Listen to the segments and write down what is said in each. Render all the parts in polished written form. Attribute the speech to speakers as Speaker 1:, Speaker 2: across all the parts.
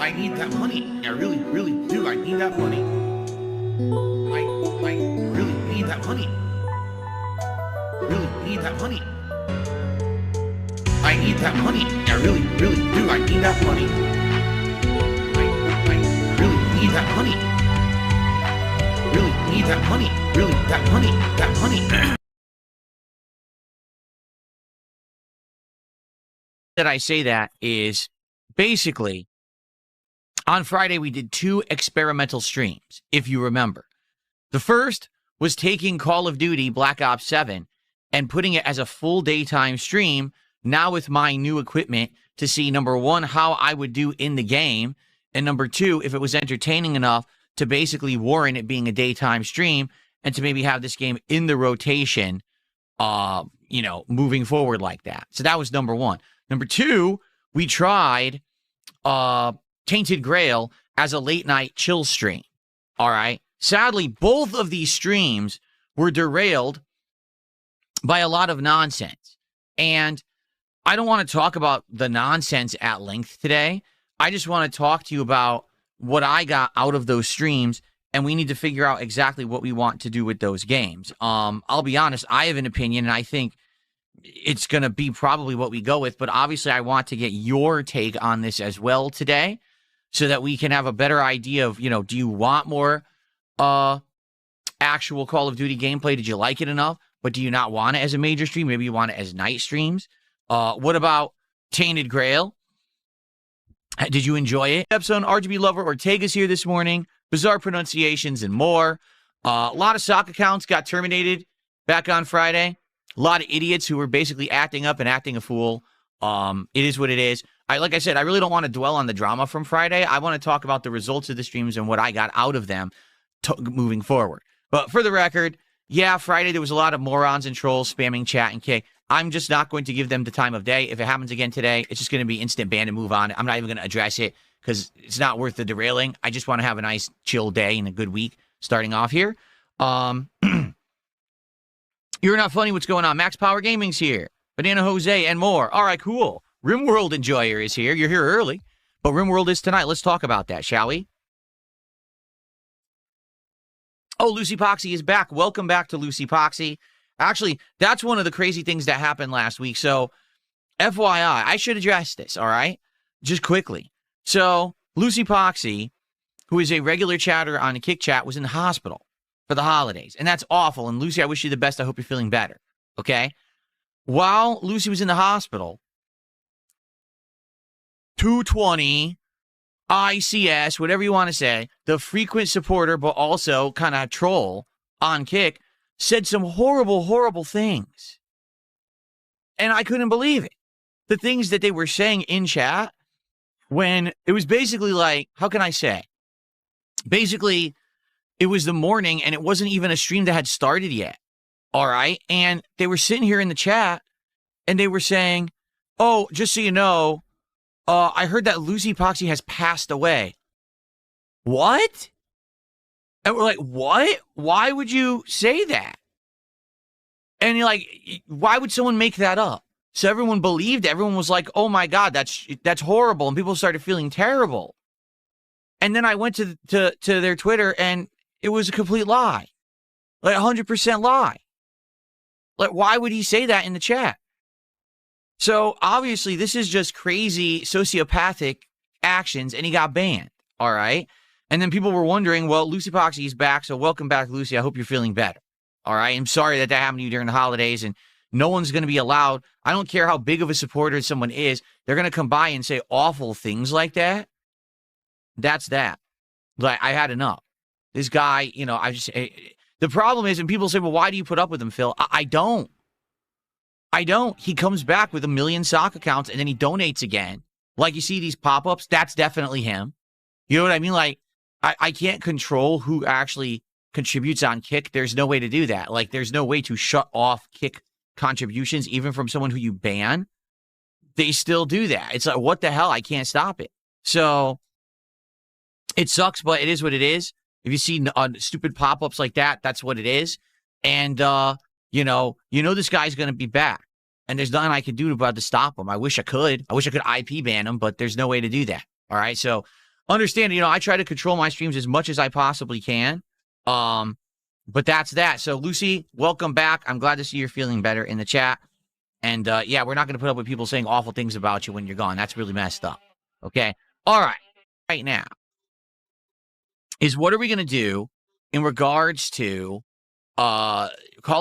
Speaker 1: I need that money. I really, really do. I need that money. I really need that money. Really need that money. I need that money. I really, really do. I need that money. I really need that money. Really need that money. Really, that money. That money.
Speaker 2: That I say that is basically on Friday we did 2 experimental streams, if you remember. The first was taking Call of Duty Black Ops 7 and putting it as a full daytime stream, now with my new equipment, to see, number one, how I would do in the game, and number two, if it was entertaining enough to basically warrant it being a daytime stream and to maybe have this game in the rotation, moving forward like that. So that was number one. Number two, we tried Tainted Grail as a late night chill stream. All right. Sadly, both of these streams were derailed by a lot of nonsense. And I don't want to talk about the nonsense at length today. I just want to talk to you about what I got out of those streams, and we need to figure out exactly what we want to do with those games. I'll be honest, I have an opinion, and I think it's going to be probably what we go with, but obviously I want to get your take on this as well today so that we can have a better idea of, do you want more actual Call of Duty gameplay? Did you like it enough? But do you not want it as a major stream? Maybe you want it as night streams. What about Tainted Grail? Did you enjoy it? Episode RGB Lover Ortega's here this morning. Bizarre pronunciations and more. A lot of sock accounts got terminated back on Friday. A lot of idiots who were basically acting up and acting a fool. It is what it is. Like I said, I really don't want to dwell on the drama from Friday. I want to talk about the results of the streams and what I got out of them moving forward. But for the record, yeah, Friday there was a lot of morons and trolls spamming chat and kick. I'm just not going to give them the time of day. If it happens again today, it's just going to be instant ban and move on. I'm not even going to address it because it's not worth the derailing. I just want to have a nice chill day and a good week starting off here. You're not funny. What's going on? Max Power Gaming's here. Banana Jose and more. All right, cool. RimWorld Enjoyer is here. You're here early, but RimWorld is tonight. Let's talk about that, shall we? Oh, Lucy Poxy is back. Welcome back to Lucy Poxy. Actually, that's one of the crazy things that happened last week. So, FYI, I should address this, all right? Just quickly. So, Lucy Poxy, who is a regular chatter on the Kick Chat, was in the hospital for the holidays. And that's awful. And Lucy, I wish you the best. I hope you're feeling better. Okay? While Lucy was in the hospital, 220 ICS, whatever you want to say, the frequent supporter, but also kind of troll on Kick, said some horrible, horrible things. And I couldn't believe it. The things that they were saying in chat, when it was basically like, how can I say? Basically, it was the morning and it wasn't even a stream that had started yet. All right. And they were sitting here in the chat and they were saying, oh, just so you know, I heard that Lucy Poxy has passed away. What? And we're like, what? Why would you say that? And you're like, why would someone make that up? So everyone believed, everyone was like, oh my God, that's horrible. And people started feeling terrible. And then I went to their Twitter and it was a complete lie. Like 100% lie. Like, why would he say that in the chat? So obviously this is just crazy sociopathic actions and he got banned. All right. And then people were wondering, well, Lucy Poxy is back. So welcome back, Lucy. I hope you're feeling better. All right. I'm sorry that happened to you during the holidays and no one's going to be allowed. I don't care how big of a supporter someone is. They're going to come by and say awful things like that. That's that. Like, I had enough. This guy, the problem is, and people say, well, why do you put up with him, Phil? I don't. He comes back with 1 million sock accounts and then he donates again. Like, you see these pop-ups, that's definitely him. You know what I mean? Like, I can't control who actually contributes on Kick. There's no way to do that. Like, there's no way to shut off Kick contributions, even from someone who you ban. They still do that. It's like, what the hell? I can't stop it. So it sucks, but it is what it is. If you see stupid pop-ups like that, that's what it is. And, this guy's going to be back. And there's nothing I can do about to stop him. I wish I could. I wish I could IP ban him, but there's no way to do that. All right. So understand, I try to control my streams as much as I possibly can. But that's that. So, Lucy, welcome back. I'm glad to see you're feeling better in the chat. And, yeah, we're not going to put up with people saying awful things about you when you're gone. That's really messed up. Okay? All right. Right now is what are we going to do in regards to Call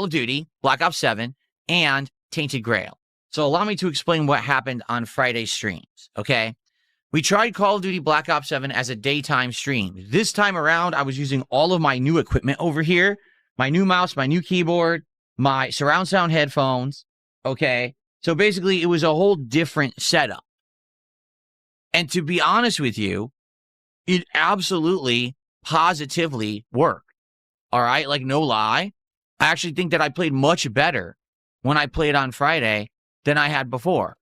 Speaker 2: of Duty, Black Ops 7, and Tainted Grail. So allow me to explain what happened on Friday's streams, okay? We tried Call of Duty Black Ops 7 as a daytime stream. This time around, I was using all of my new equipment over here, my new mouse, my new keyboard, my surround sound headphones, okay? So basically, it was a whole different setup. And to be honest with you, it absolutely, positively worked, all right? Like, no lie. I actually think that I played much better when I played on Friday than I had before.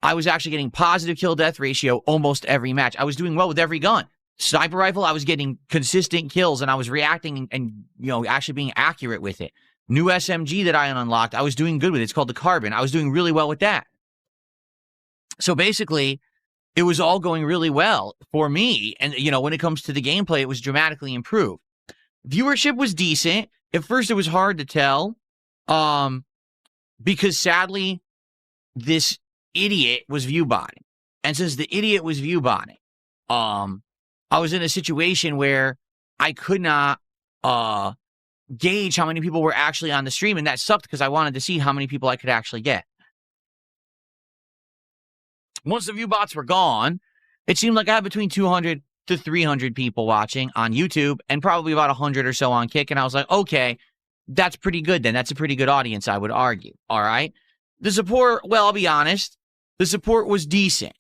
Speaker 2: I was actually getting positive kill-death ratio almost every match. I was doing well with every gun. Sniper rifle, I was getting consistent kills, and I was reacting and actually being accurate with it. New SMG that I unlocked, I was doing good with it. It's called the Carbon. I was doing really well with that. So basically, it was all going really well for me. And, when it comes to the gameplay, it was dramatically improved. Viewership was decent. At first, it was hard to tell because, sadly, this idiot was view botting. And since the idiot was view botting, I was in a situation where I could not gauge how many people were actually on the stream, and that sucked because I wanted to see how many people I could actually get. Once the view bots were gone, it seemed like I had between 200 to 300 people watching on YouTube and probably about 100 or so on Kick, and I was like, okay, that's pretty good then. That's a pretty good audience, I would argue, all right? The support, well, I'll be honest, the support was decent.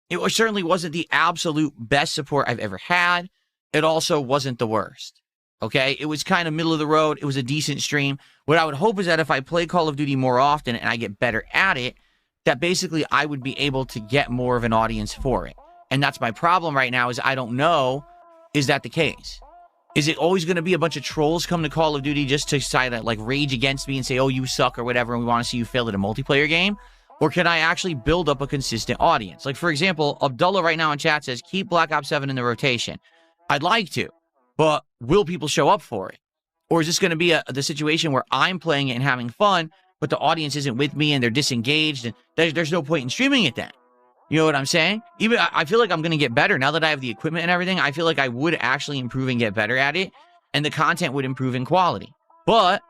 Speaker 2: It certainly wasn't the absolute best support I've ever had. It also wasn't the worst, okay? It was kind of middle of the road. It was a decent stream. What I would hope is that if I play Call of Duty more often and I get better at it, that basically I would be able to get more of an audience for it. And that's my problem right now is I don't know, is that the case? Is it always going to be a bunch of trolls come to Call of Duty just to decide to rage against me and say, oh, you suck or whatever, and we want to see you fail at a multiplayer game? Or can I actually build up a consistent audience? Like, for example, Abdullah right now in chat says, keep Black Ops 7 in the rotation. I'd like to, but will people show up for it? Or is this going to be the situation where I'm playing it and having fun, but the audience isn't with me and they're disengaged and there's no point in streaming it then? You know what I'm saying? Even I feel like I'm going to get better now that I have the equipment and everything. I feel like I would actually improve and get better at it, and the content would improve in quality. But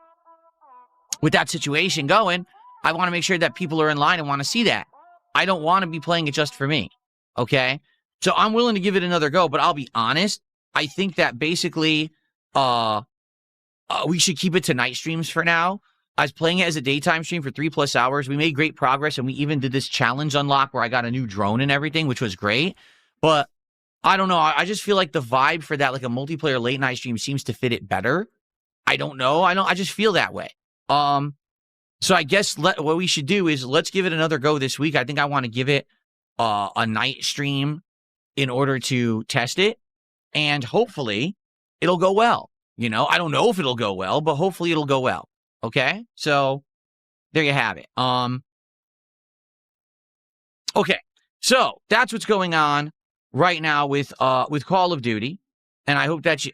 Speaker 2: with that situation going, I want to make sure that people are in line and want to see that. I don't want to be playing it just for me, okay? So I'm willing to give it another go, but I'll be honest. I think that basically we should keep it to night streams for now. I was playing it as a daytime stream for 3+ hours. We made great progress, and we even did this challenge unlock where I got a new drone and everything, which was great. But I don't know. I just feel like the vibe for that, like a multiplayer late night stream, seems to fit it better. I don't know. I just feel that way. So I guess what we should do is let's give it another go this week. I think I want to give it a night stream in order to test it, and hopefully it'll go well. I don't know if it'll go well, but hopefully it'll go well. Okay, so there you have it. Okay, so that's what's going on right now with Call of Duty, and I hope that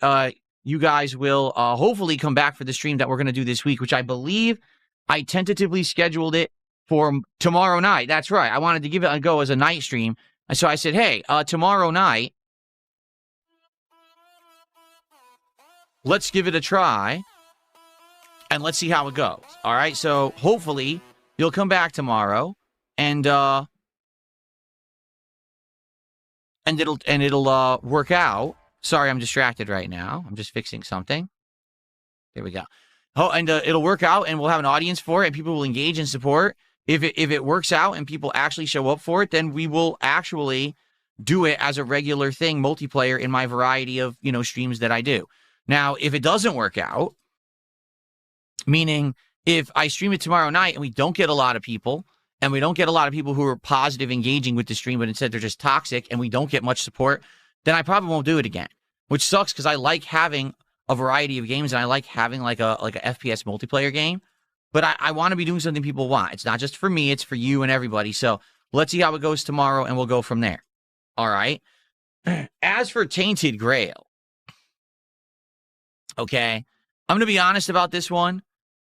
Speaker 2: you guys will hopefully come back for the stream that we're going to do this week, which I believe I tentatively scheduled it for tomorrow night. That's right. I wanted to give it a go as a night stream, and so I said, hey, tomorrow night, let's give it a try. And let's see how it goes. All right. So hopefully you'll come back tomorrow, and it'll work out. Sorry, I'm distracted right now. I'm just fixing something. There we go. Oh, and it'll work out, and we'll have an audience for it, and people will engage and support. If it works out and people actually show up for it, then we will actually do it as a regular thing, multiplayer, in my variety of streams that I do. Now, if it doesn't work out, meaning if I stream it tomorrow night and we don't get a lot of people, and we don't get a lot of people who are positive engaging with the stream, but instead they're just toxic and we don't get much support, then I probably won't do it again, which sucks because I like having a variety of games and I like having like a FPS multiplayer game, but I want to be doing something people want. It's not just for me, it's for you and everybody. So let's see how it goes tomorrow and we'll go from there. All right. As for Tainted Grail, okay, I'm going to be honest about this one.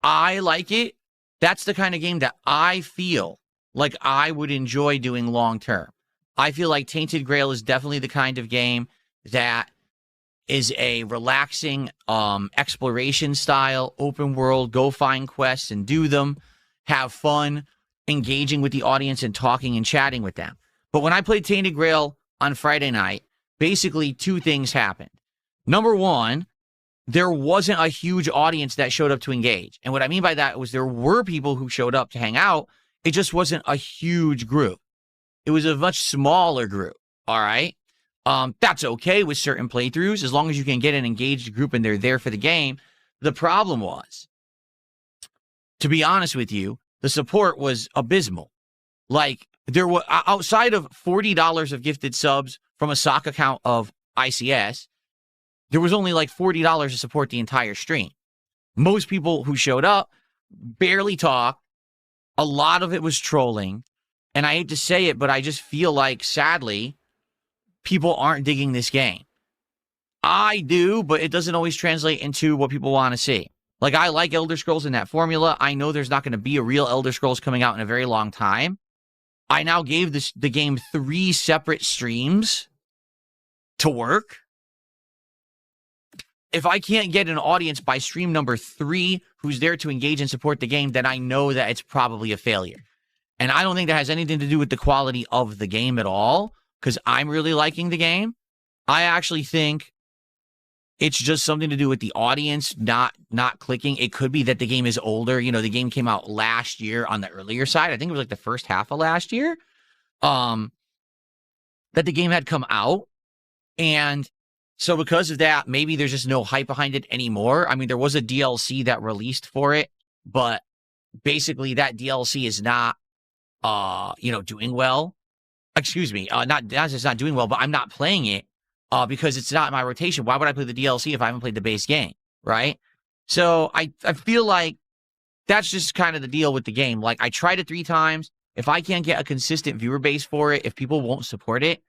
Speaker 2: I like it. That's the kind of game that I feel like I would enjoy doing long term. I feel like Tainted Grail is definitely the kind of game that is a relaxing exploration style, open world, go find quests and do them, have fun, engaging with the audience and talking and chatting with them. But when I played Tainted Grail on Friday night, basically two things happened. Number one, there wasn't a huge audience that showed up to engage. And what I mean by that was there were people who showed up to hang out. It just wasn't a huge group. It was a much smaller group. All right. That's okay with certain playthroughs as long as you can get an engaged group and they're there for the game. The problem was, to be honest with you, the support was abysmal. Like, there was, outside of $40 of gifted subs from a sock account of ICS, there was only like $40 to support the entire stream. Most people who showed up barely talked. A lot of it was trolling. And I hate to say it, but I just feel like, sadly, people aren't digging this game. I do, but it doesn't always translate into what people want to see. Like, I like Elder Scrolls in that formula. I know there's not going to be a real Elder Scrolls coming out in a very long time. I now gave the game 3 separate streams to work. If I can't get an audience by stream number 3 who's there to engage and support the game, then I know that it's probably a failure. And I don't think that has anything to do with the quality of the game at all, because I'm really liking the game. I actually think it's just something to do with the audience not clicking. It could be that the game is older. You know, the game came out last year on the earlier side. I think it was like the first half of last year that the game had come out. And so because of that, maybe there's just no hype behind it anymore. I mean, there was a DLC that released for it, but basically that DLC is not, doing well. Excuse me, it's not doing well, but I'm not playing it because it's not in my rotation. Why would I play the DLC if I haven't played the base game, right? So I feel like that's just kind of the deal with the game. Like, I tried it 3 times. If I can't get a consistent viewer base for it, if people won't support it,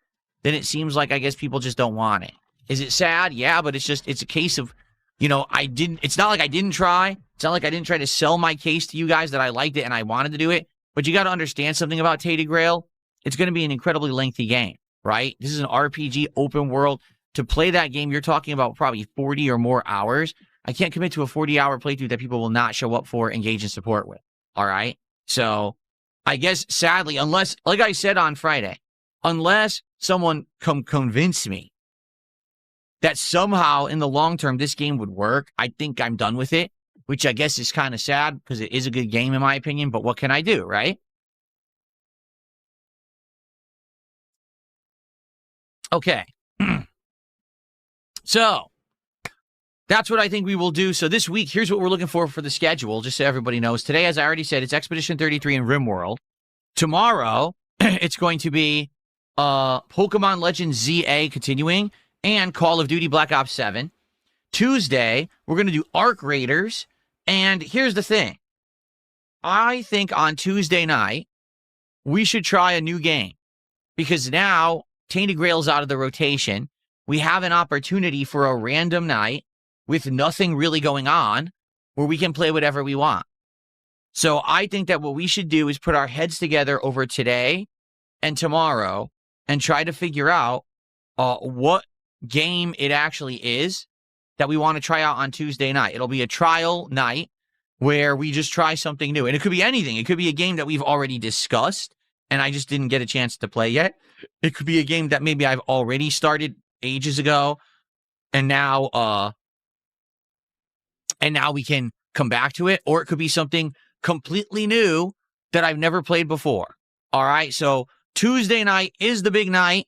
Speaker 2: then it seems like, I guess, people just don't want it. Is it sad? Yeah, but it's a case of, it's not like I didn't try. It's not like I didn't try to sell my case to you guys that I liked it and I wanted to do it. But you got to understand something about Tainted Grail. It's going to be an incredibly lengthy game, right? This is an RPG open world. To play that game, you're talking about probably 40 or more hours. I can't commit to a 40-hour playthrough that people will not show up for, engage, and support with. All right? So I guess, sadly, unless, like I said on Friday, unless someone convince me that somehow in the long term this game would work, I think I'm done with it, which I guess is kind of sad because it is a good game in my opinion, but what can I do, right? Okay. So that's what I think we will do. So this week, here's what we're looking for the schedule, just so everybody knows. Today, as I already said, it's Expedition 33 in RimWorld. Tomorrow, it's going to be Pokemon Legends ZA continuing and Call of Duty Black Ops 7. Tuesday, we're going to do Arc Raiders. And here's the thing. I think on Tuesday night, we should try a new game. Because now, Tainted Grail's out of the rotation. We have an opportunity for a random night with nothing really going on where we can play whatever we want. So I think that what we should do is put our heads together over today and tomorrow and try to figure out what game it actually is that we want to try out on Tuesday night. It'll be a trial night where we just try something new. And it could be anything. It could be a game that we've already discussed and I just didn't get a chance to play yet. It could be a game that maybe I've already started ages ago and now we can come back to it. Or it could be something completely new that I've never played before. All right, so Tuesday night is the big night.